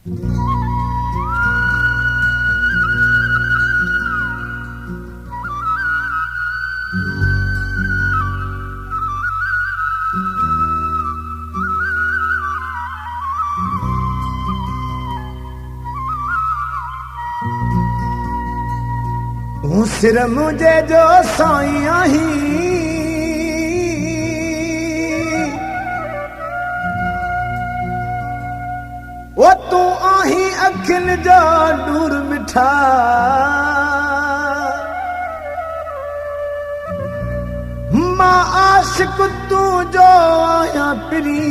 तूं सिर मुझे जो साईं आहीं, वो तू आहीं अखियुनि जो नूर मिठा। मां आशिक तू जो आहियां पिरी,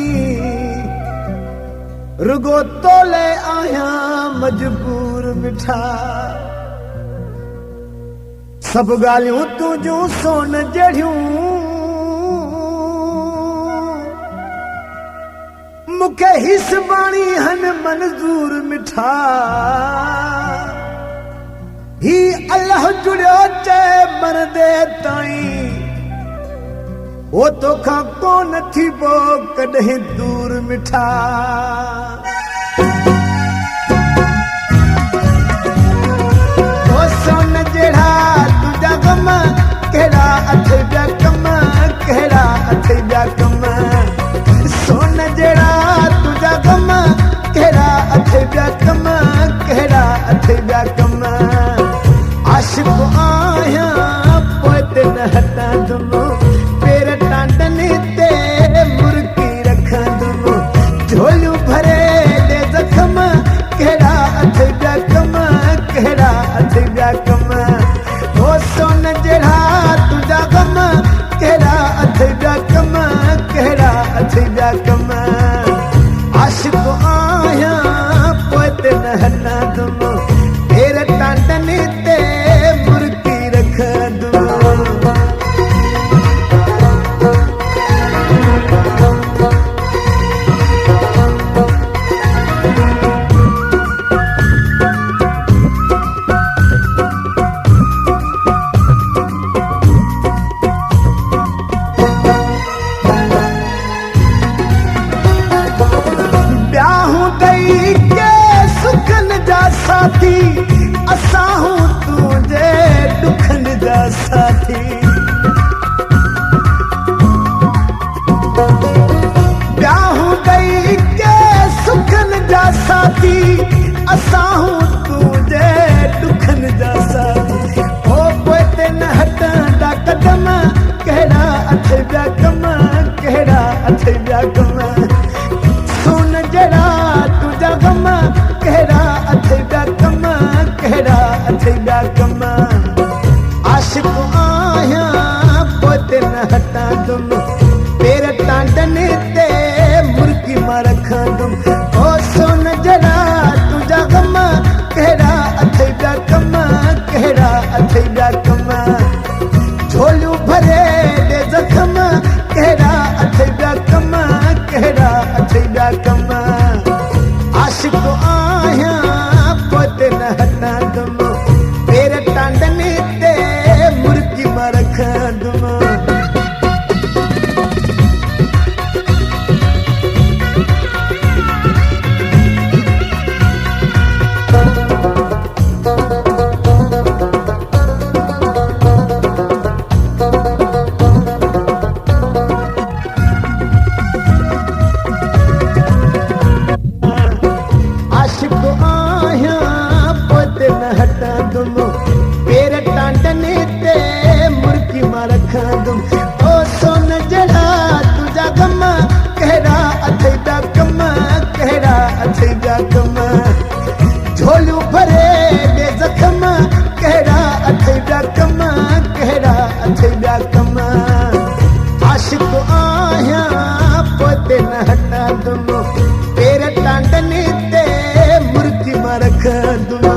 रुगो तोले आहियां मजबूर मिठा। सब ॻाल्हियूं तुंहिंजूं सोन जहिड़ियूं, मूंखे हिस बाणी हन मंज़ूर मिठा। ही अल्लाह जुड़ियो चए मरदे ताईं, वो तोखां कोन थीबो कॾहिं दूर मिठा। ओ सोन जहिड़ा तुंहिंजा गम, कहिड़ा अथई ॿिया कम, कहिड़ा अथई ॿिया कम। सोन जहिड़ा तुंहिंजा गम, कहिड़ा अथई ॿिया कम, कहिड़ा अथई ॿिया कम। आशिक़ आहियां पोइ ते न हटंदुमि, पेर टांडनि ते मुर्की रखंदुमि। झोलियूं भरे ॾे ज़ख़म, कहिड़ा अथई ॿिया कम, कहिड़ा अथई ॿिया कम। ओ सोन जहिड़ा तुंहिंजा गम, कहिड़ा अथई ॿिया कम, कहिड़ा अथई ॿिया कम। आशिक़ आहियां पोइ ते न हटंदुमि, पेर टांडनि ते मुर्की रखंदुमि। साथी असां हूं तुंहिंजे दुखनि जा साथी। ॿियाहूं ॾेई के सुखनि जा साथी, असां हूं तुंहिंजे दुखनि जा साथी। ओ पोइ ते न हटंदा कदम, कहिड़ा अथई ॿिया कम, कहिड़ा अथई ॿिया कम। सोन जहिड़ा तुंहिंजा गम, कहिड़ा अथई ॿिया कम, कहिड़ा अथई ॿिया कम। आशिक़ आहियां पोइ ते न हटंदुमि, पेर टांडनि ते मुर्की मां रखंदुमि। ओ सोन जहिड़ा तुंहिंजा गम, कहिड़ा अथई ॿिया कम, कहिड़ा अथई ॿिया कम। झोलियूं भरे ॾे ज़ख़म, कहिड़ा अथई ॿिया कम, कहिड़ा अथई ॿिया कम। आशिक़ आहियां पोइ ते न हटंदुमि, पेर टांडनि ते मुर्की मां रखंदुमि। पेर टांडनि ते मुर्की मां रखंदुमि। ओ सोन जहिड़ा तुंहिंजा गम, कहिड़ा अथई ॿिया कम, कहिड़ा अथई ॿिया कम। झोलियूं भरे ॾे ज़ख़म, कहिड़ा अथई ॿिया कम, कहिड़ा अथई ॿिया कम। आशिक़ आहियां पोइ ते न हटंदुमि, पेर टांडनि ते मुर्की मां रखंदुमि।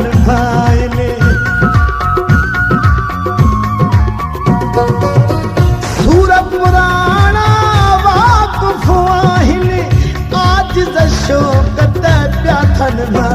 निभाइने सूरत पुराणा वाक़ुफ़ आहिनि आज शौक़त पिया था निभाइनि